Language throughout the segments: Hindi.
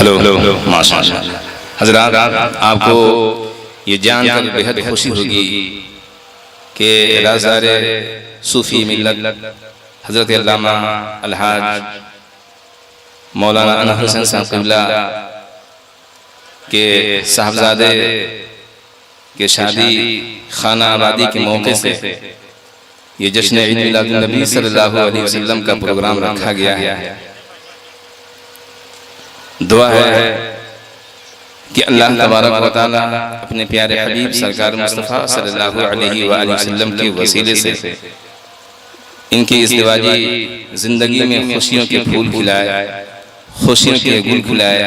हेलो माशाअल्लाह। हज़रात, आपको ये जानकर बेहद खुशी होगी कि राज़दारे सूफ़ी मिल्लत हज़रत अल्लामा अलहाज मौलाना अनवर हुसैन साहब क़िबला के साहबजादे के शादी खाना आबादी के मौके से ये जश्न ईद मिलादुन नबी सल्लल्लाहु अलैहि वसल्लम का प्रोग्राम रखा गया है। दुआ है कि अल्लाह तबारक व तआला अपने प्यारे हबीब सरकार मुस्तफ़ा सल्लल्लाहु अलैहि वसल्लम के वसीले से इनकी इज़्दिवाजी ज़िंदगी में खुशियों के फूल खिलाए, खुशियों के गुल खिलाए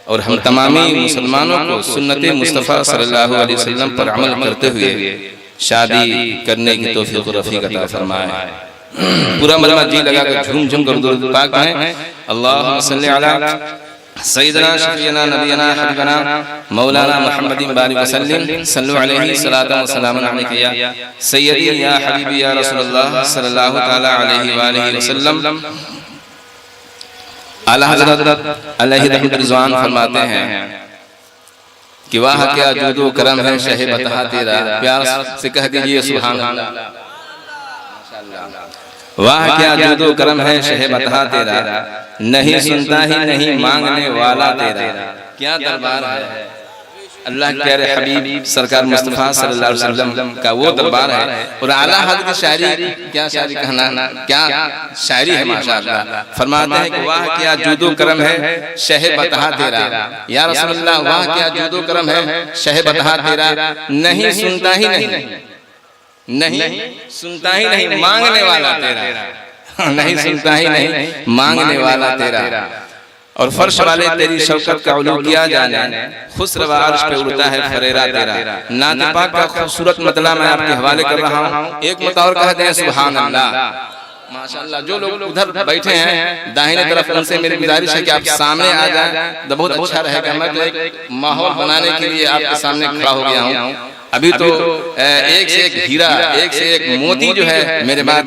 और हम तमामी मुसलमानों को सुन्नत मुस्तफ़ा सल्लल्लाहु अलैहि वसल्लम पर अमल करते हुए शादी करने की तौफीक और रफ़ीक अता फरमाए। पूरा मलमा जी लगा कर झूम झूम कर दुरूद पाक पढ़ें। अल्लाहुम्मा सल्लि अला सय्यदना शफीना नबीना हबीबना मौलाना मुहम्मदिन बारिक वसल्लिम सल्लु अलैहि सलातन व सलामुन अलैका या सय्यदी या हबीबी या रसूलुल्लाह सल्लल्लाहु तआला अलैहि व आलिहि वसल्लम। आला हज़रत अलैहि रिज़वान फरमाते हैं कि वाह क्या जूदो करम है शहे बता तेरा, प्यार से कह दीजिए सुभान अल्लाह। वाह क्या जूदो करम है शहे बता तेरा, नहीं सुनता ही नहीं मांगने वाला तेरा। क्या दरबार है अल्लाह के प्यारे हबीब सरकार मुस्तफ़ा सल्लल्लाहु अलैहि वसल्लम का वो दरबार है। और आला हज़रत की शायरी, क्या शायरी कहना, क्या शायरी है माशाअल्लाह। फरमाते हैं कि वाह क्या जूदो करम है शहे बता तेरा, या रसूलल्लाह वाह क्या जूदो करम है शहे बता तेरा, नहीं सुनता ही नहीं सुनता ही नहीं मांगने वाला तेरा, नहीं सुनता ही नहीं मांगने वाला तेरा। और फर्श वाले तेरी शौकत का उलू किया जाने, खुसरवा अर्श पे उड़ता है फरेरा तेरा। नात पाक का खूबसूरत मतला मैं आपके हवाले कर रहा हूँ, एक मत और कह दें सुभान अल्लाह। माशाअल्लाह, जो लोग उधर बैठे हैं दाहिने तरफ, उनसे मेरी गुजारिश है कि आप सामने आ जाएं तो बहुत अच्छा रहेगा। मैं तो एक माहौल बनाने के लिए आपके सामने खड़ा हो गया हूँ। अभी तो एक से एक हीरा, एक से एक मोती जो है मेरे बाद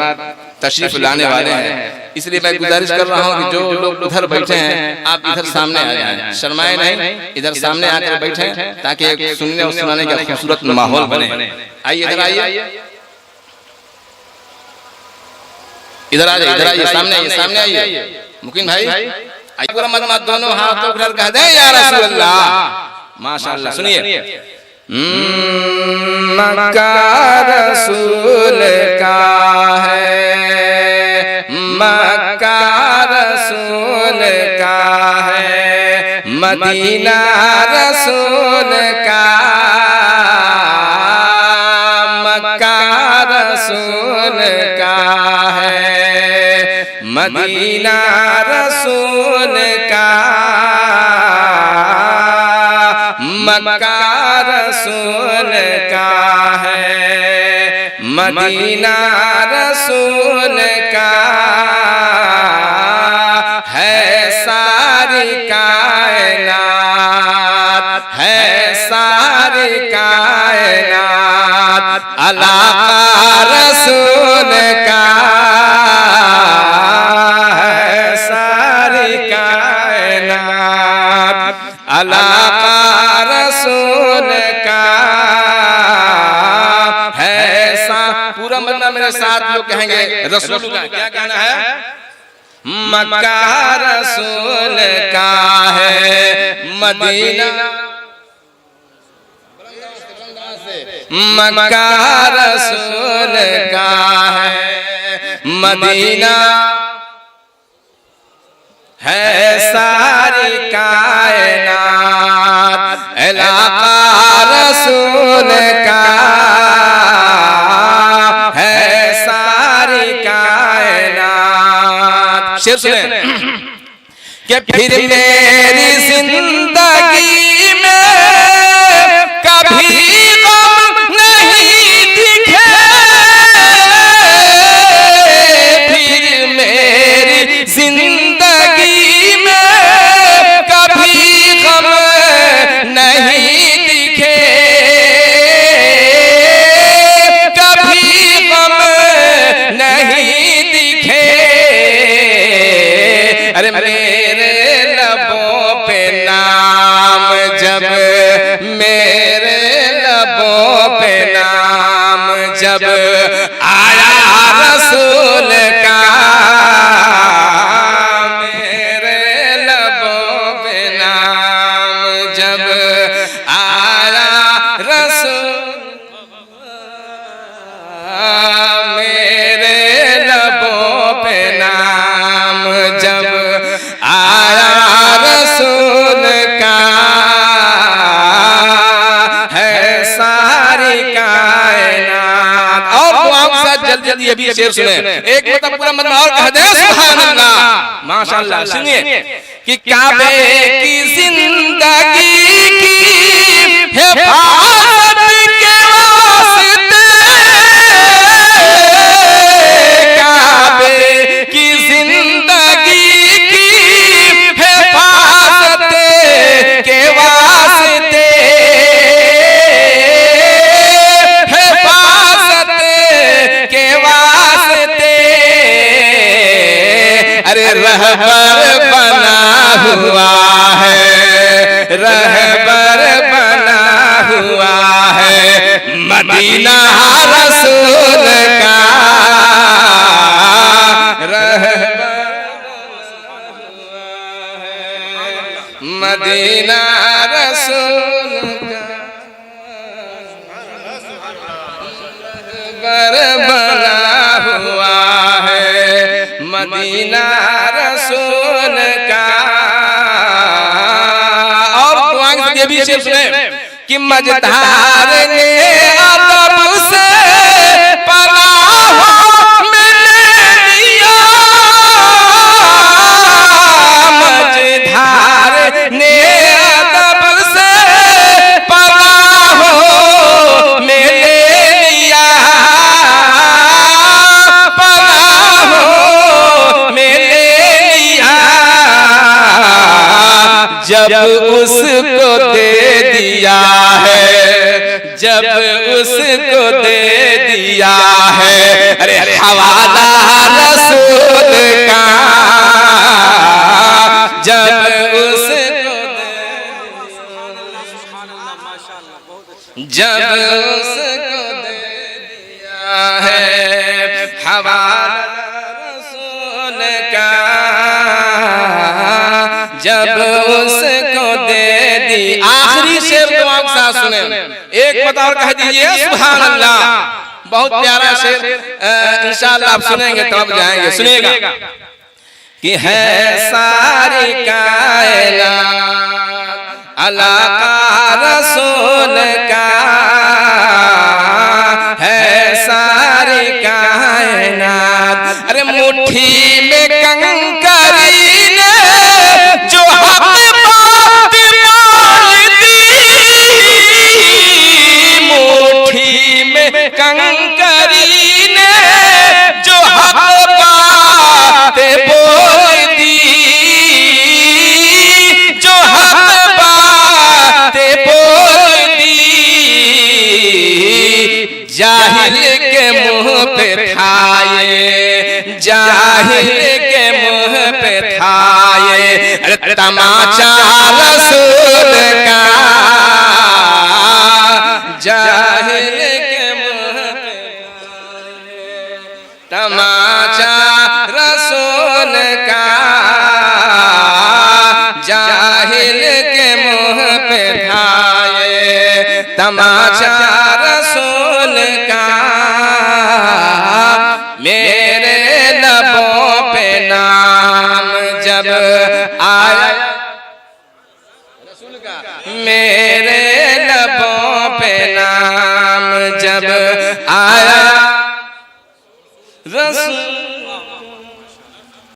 तशरीफ लाने वाले हैं, इसलिए मैं गुजारिश कर रहा हूँ कि जो लोग उधर बैठे हैं आप इधर सामने आ जाएं, शर्माए नहीं, इधर सामने आकर बैठे ताकि एक सुनने और सुनाने का खूबसूरत माहौल बने। आइए इधर आइए, इधर आ जाइए, इधर आइए, सामने आइए मुकीम भाई, आइए मत दोनों हाथ उठाकर कह दें या रसूल अल्लाह। माशाअल्लाह, सुनिए। मक्का रसूल का है, मक्का रसूल का है, मदीना रसूल का, मक्का रसूल का है, मदीना रसूल का, मक्का रसूल का है, मदीना रसूल का है, सारी कायनात है, सारी कायनात अल्लाह रसूल का है, सारी कायनात अल्लाह रसूल का है। पूरा मतलब मेरे साथ लोग कहेंगे रसूल का, क्या कहना है? मक्का रसूल का है, मदीना, मक्का रसूल का है, मदीना है, सारी कायनात इलाका रसूल का है, सारी कायनात। शेर सुने कि फिर मेरी जिंदगी में कभी गम नहीं दिखे, फिर मेरी जिंदगी में कभी गम नहीं दिखे, कभी गम नहीं दिखे। अरे मेरे लबों पे नाम, जब मेरे लबों पे नाम जब आया रसूल का, मेरे लबों पे नाम जब आया रसूल, मेरे लबों पे नाम जब आया रसूल का, है सारी कायनात। और दुआओं के साथ जल्दी जल्दी अभी शेर सुने, एक मतलब पूरा मतलब और कह दे सुभान अल्लाह, माशाअल्लाह। सुनिए कि काबे की जिंदगी की हिफाजत के वास्ते, काबे की जिंदगी की हिफाजत के वास्ते, हिफाजत के वास्ते, अरे रहबर बना हुआ है, रहबर बना हुआ है मदीना रसूल का, रहबर मदीना रसूल का, रहबर बना हुआ है मदीना रसूल का। और दुआ के भी शेर सुने कि मझधार ने अदब से पनाह मिले दिया, मझधार ने अदब से पनाह मिले लिया, पनाह मिले लिया, जब उसको दे दिया है, जब उसको दे दिया है, अरे हवाला रसूल का, जब उसको जब उसको दे दिया है हवाला रसूल का, जब उसको दे दी। आखिरी शेर दुआ के साथ सुने, एक बात और कह दीजिए सुभान अल्लाह, बहुत प्यारा शेर, इंशाअल्लाह आप सुनेंगे तब जाएंगे। सुनिएगा कि है सारी कायनात अला का रसूल का, है सारी कायनात, अरे मुट्ठी में कंकरी ने जो हक बात बोल दी, मुट्ठी में कंकरी ने जो हक बात बोल दी, जो हक बात बोल दी, जाहिल के मुंह पे थाए, जाहिल के मुंह पे थाए, अरे तमाचा रसूल का, जाहिल के मुंह पे तमाचा रसूल का, जाहिल के मुंह पे थाए तमाचा रसूल का, मेरे लबों पे नाम जब आया रसूल का, मेरे लबों पे नाम जब आया रसूल